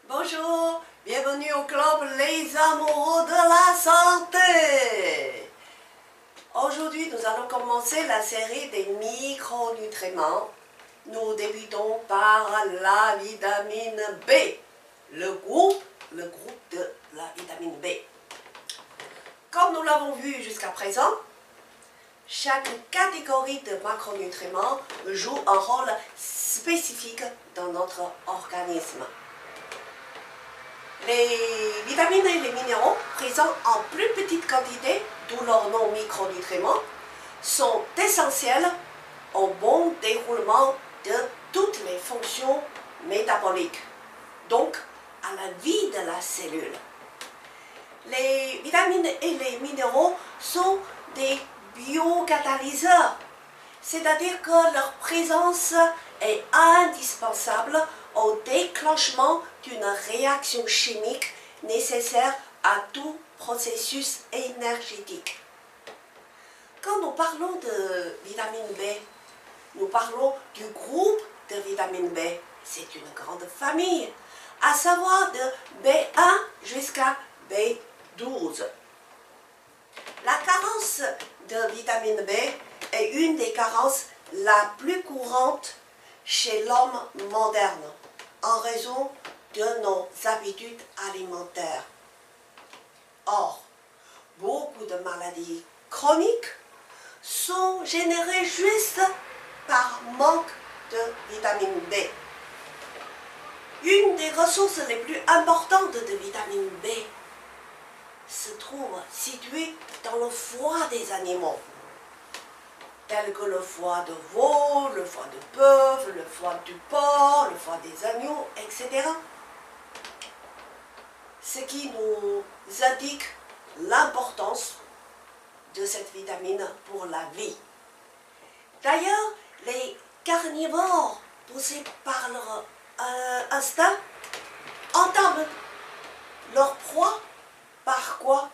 Bonjour, bienvenue au club Les Amoureux de la Santé. Aujourd'hui, nous allons commencer la série des micronutriments. Nous débutons par la vitamine B, le groupe de la vitamine B. Comme nous l'avons vu jusqu'à présent, chaque catégorie de macronutriments joue un rôle spécifique dans notre organisme. Les vitamines et les minéraux présents en plus petite quantité, d'où leur nom micronutriments, sont essentiels au bon déroulement de toutes les fonctions métaboliques, donc à la vie de la cellule. Les vitamines et les minéraux sont des biocatalyseurs, c'est-à-dire que leur présence est indispensable au déclenchement d'une réaction chimique nécessaire à tout processus énergétique. Quand nous parlons de vitamine B, nous parlons du groupe de vitamine B. C'est une grande famille, à savoir de B1 jusqu'à B12. La carence de vitamine B est une des carences la plus courantes chez l'homme moderne, en raison de nos habitudes alimentaires. Or, beaucoup de maladies chroniques sont générées juste par manque de vitamine B. Une des ressources les plus importantes de vitamine B se trouve située dans le foie des animaux, tels que le foie de veau, le foie de bœuf, le foie du porc, le foie des agneaux, etc. Ce qui nous indique l'importance de cette vitamine pour la vie. D'ailleurs, les carnivores, poussés par leur instinct, entament leur proie par quoi?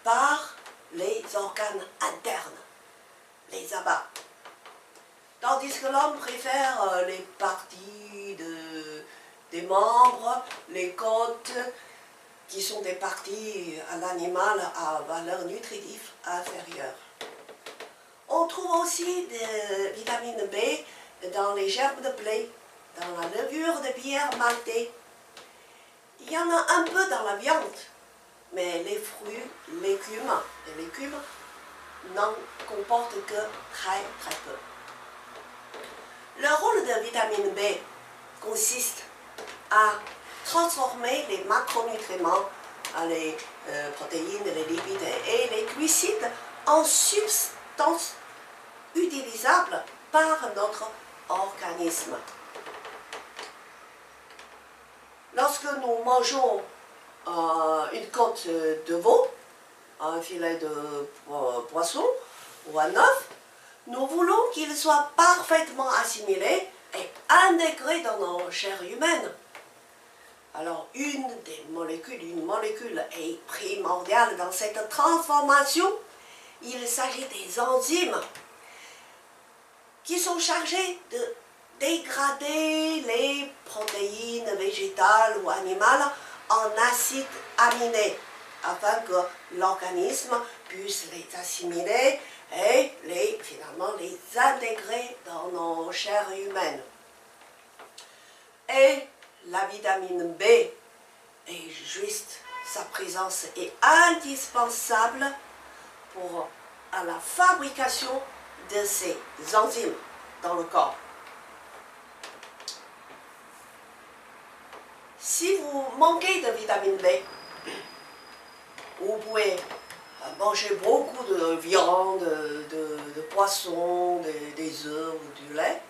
Par les organes internes, les abats. Tandis que l'homme préfère les parties des membres, les côtes, qui sont des parties à l'animal à valeur nutritive inférieure. On trouve aussi des vitamines B dans les gerbes de blé, dans la levure de bière maltée. Il y en a un peu dans la viande, mais les fruits, légumes et légumes n'en comportent que très peu. Le rôle de vitamine B consiste à transformer les macronutriments, les protéines, les lipides et les glucides en substances utilisables par notre organisme. Lorsque nous mangeons une côte de veau, un filet de poisson ou un œuf, nous voulons qu'il soit parfaitement assimilé et intégré dans nos chairs humaines. Alors une molécule est primordiale dans cette transformation. Il s'agit des enzymes qui sont chargées de dégrader les protéines végétales ou animales en acides aminés, afin que l'organisme puisse les assimiler et finalement les intégrer dans nos chairs humaines. Et la vitamine B est juste, sa présence est indispensable pour la fabrication de ces enzymes dans le corps. Si vous manquez de vitamine B, vous pouvez manger beaucoup de viande, de poisson, des œufs ou du lait.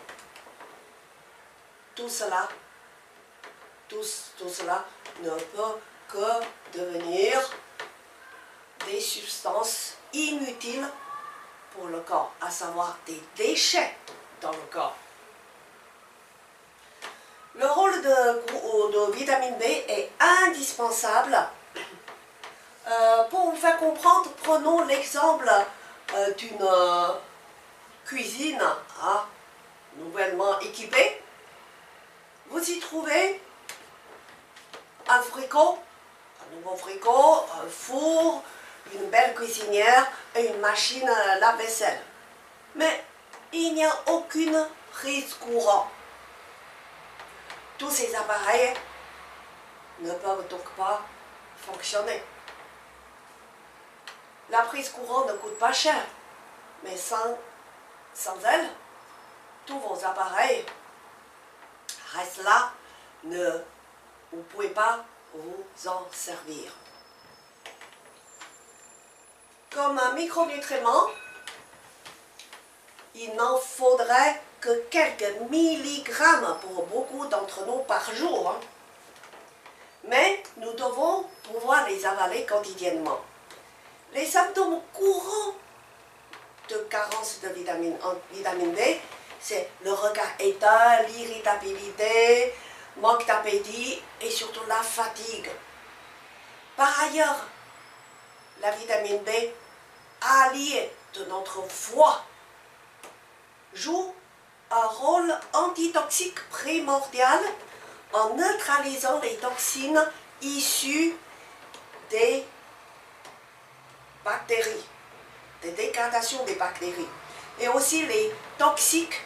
Tout cela ne peut que devenir des substances inutiles pour le corps, à savoir des déchets dans le corps. Le rôle de vitamine B est indispensable. Pour vous faire comprendre, prenons l'exemple d'une cuisine nouvellement équipée. Vous y trouvez un frigo, un nouveau frigo, un four, une belle cuisinière et une machine à lave-vaisselle. Mais il n'y a aucune prise courant. Tous ces appareils ne peuvent donc pas fonctionner. La prise courant ne coûte pas cher, mais sans elle, tous vos appareils restent là, vous ne pouvez pas vous en servir. Comme un micronutriment, il n'en faudrait que quelques milligrammes pour beaucoup d'entre nous par jour. Mais nous devons pouvoir les avaler quotidiennement. Les symptômes courants de carence de vitamine B, c'est le regard éteint, l'irritabilité, manque d'appétit et surtout la fatigue. Par ailleurs, la vitamine B, alliée de notre foie, joue un rôle antitoxique primordial en neutralisant les toxines issues des bactéries, des dégradations des bactéries, et aussi les toxiques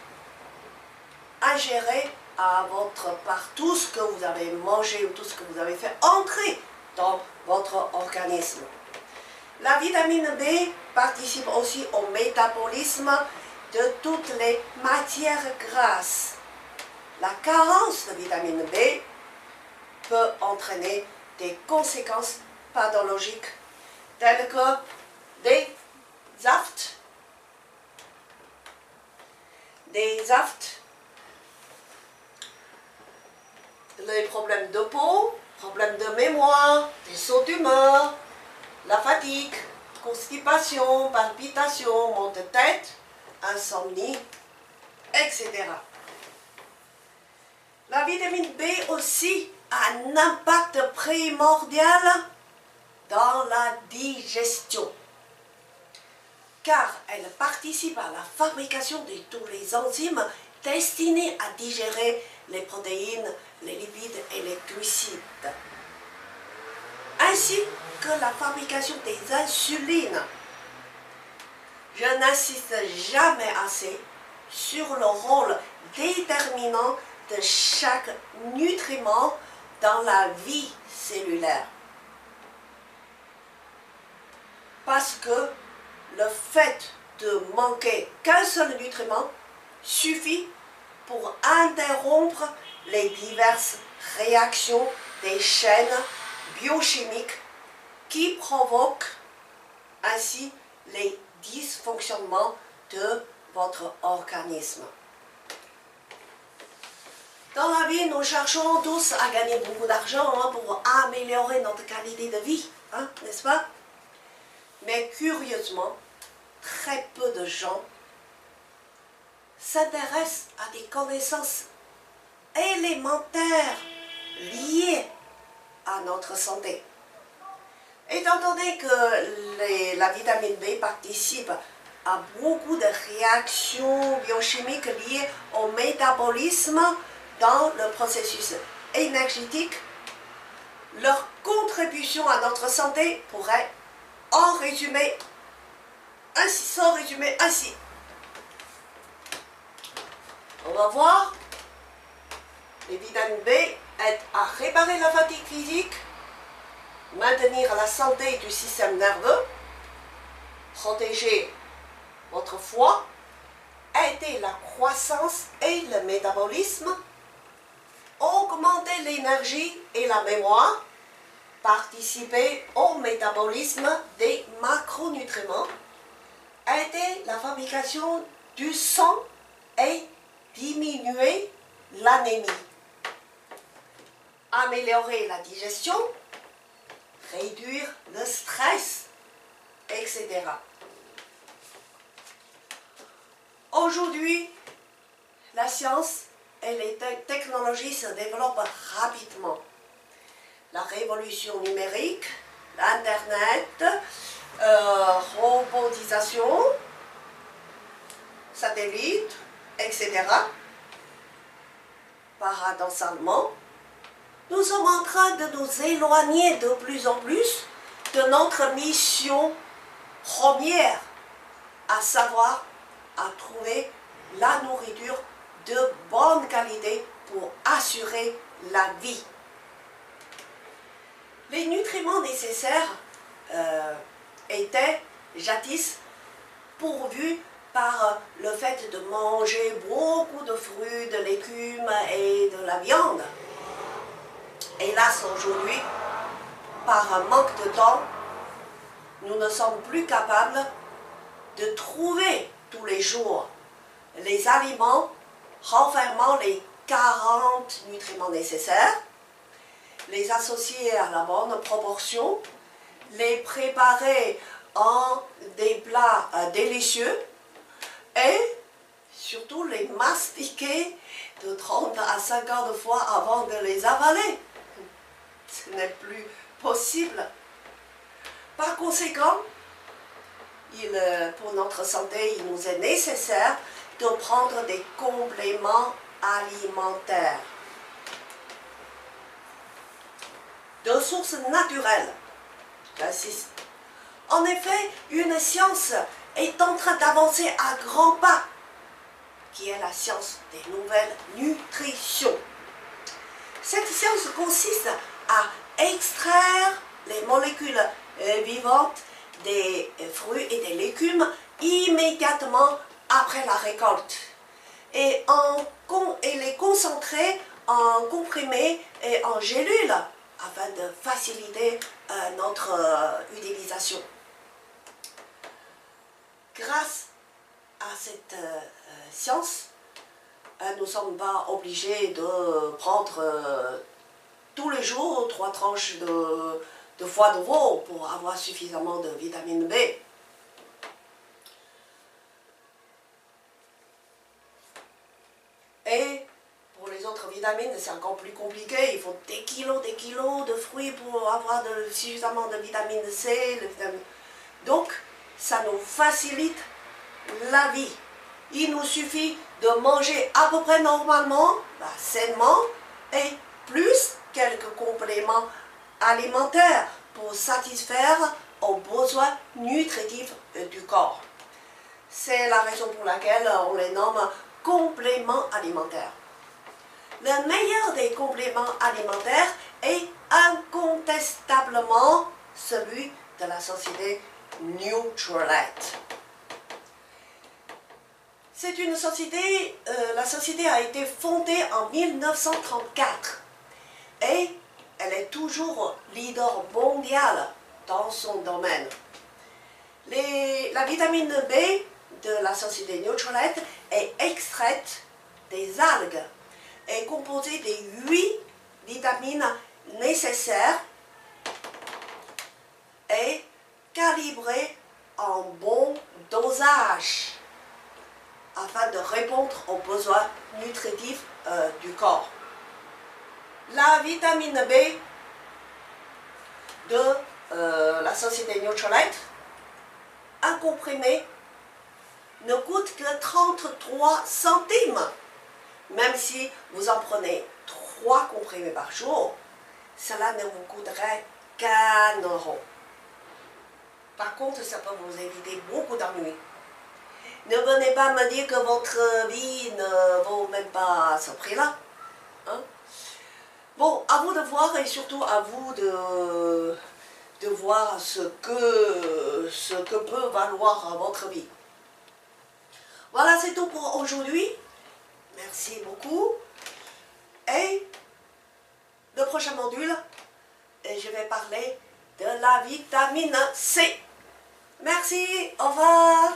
ingérés par tout ce que vous avez mangé ou tout ce que vous avez fait entrer dans votre organisme. La vitamine B participe aussi au métabolisme de toutes les matières grasses. La carence de vitamine B peut entraîner des conséquences pathologiques telles que des aftes, les problèmes de peau, problèmes de mémoire, des sauts d'humeur, la fatigue, constipation, palpitations, maux de tête, insomnie, etc. La vitamine B aussi a un impact primordial dans la digestion, car elle participe à la fabrication de tous les enzymes destinés à digérer les protéines, les lipides et les glucides, ainsi que la fabrication des insulines. Je n'insiste jamais assez sur le rôle déterminant de chaque nutriment dans la vie cellulaire. Parce que le fait de manquer qu'un seul nutriment suffit pour interrompre les diverses réactions des chaînes biochimiques qui provoquent ainsi les dysfonctionnements de votre organisme. Dans la vie, nous cherchons tous à gagner beaucoup d'argent pour améliorer notre qualité de vie, n'est-ce pas? Mais curieusement, très peu de gens s'intéressent à des connaissances élémentaires liées à notre santé. Étant donné que la vitamine B participe à beaucoup de réactions biochimiques liées au métabolisme dans le processus énergétique, leur contribution à notre santé pourrait s'en résumer ainsi. On va voir, les vitamines B aident à réparer la fatigue physique, maintenir la santé du système nerveux, protéger votre foie, aider la croissance et le métabolisme, augmenter l'énergie et la mémoire, participer au métabolisme des macronutriments, aider la fabrication du sang et diminuer l'anémie, améliorer la digestion, réduire le stress, etc. Aujourd'hui, la science et les technologies se développent rapidement. La révolution numérique, l'Internet, robotisation, satellites, etc. Paradoxalement, nous nous sommes en train de nous éloigner de plus en plus de notre mission première, à savoir à trouver la nourriture de bonne qualité pour assurer la vie. Les nutriments nécessaires étaient jadis pourvus par le fait de manger beaucoup de fruits, de légumes et de la viande. Hélas, aujourd'hui, par un manque de temps, nous ne sommes plus capables de trouver tous les jours les aliments renfermant les 40 nutriments nécessaires, les associer à la bonne proportion, les préparer en des plats délicieux et surtout les mastiquer de 30 à 50 fois avant de les avaler. Ce n'est plus possible. Par conséquent, pour notre santé, il nous est nécessaire de prendre des compléments alimentaires de sources naturelles. J'insiste. En effet, une science est en train d'avancer à grands pas, qui est la science des nouvelles nutritions. Cette science consiste à extraire les molécules vivantes des fruits et des légumes immédiatement après la récolte et les concentrer en comprimés et en gélules afin de faciliter notre utilisation. Grâce à cette science, nous ne sommes pas obligés de prendre tous les jours 3 tranches de foie de veau pour avoir suffisamment de vitamine B. Et pour les autres vitamines, c'est encore plus compliqué. Il faut des kilos de fruits pour avoir suffisamment de vitamine C. Donc, ça nous facilite la vie. Il nous suffit de manger à peu près normalement, sainement, et plus quelques compléments alimentaires pour satisfaire aux besoins nutritifs du corps. C'est la raison pour laquelle on les nomme compléments alimentaires. Le meilleur des compléments alimentaires est incontestablement celui de la société Nutrilite. C'est une société, la société a été fondée en 1934 et elle est toujours leader mondial dans son domaine. La vitamine B de la société Nutrilite est extraite des algues et composée des 8 vitamines nécessaires et calibrée en bon dosage afin de répondre aux besoins nutritifs du corps. La vitamine B de la société Nutrilite, un comprimé, ne coûte que 33 centimes. Même si vous en prenez 3 comprimés par jour, cela ne vous coûterait qu'1 euro. Par contre, ça peut vous éviter beaucoup d'ennuis. Ne venez pas me dire que votre vie ne vaut même pas ce prix-là. Hein? Bon, à vous de voir et surtout à vous de voir ce que peut valoir votre vie. Voilà, c'est tout pour aujourd'hui. Merci beaucoup. Et le prochain module, je vais parler de la vitamine C. Merci, au revoir.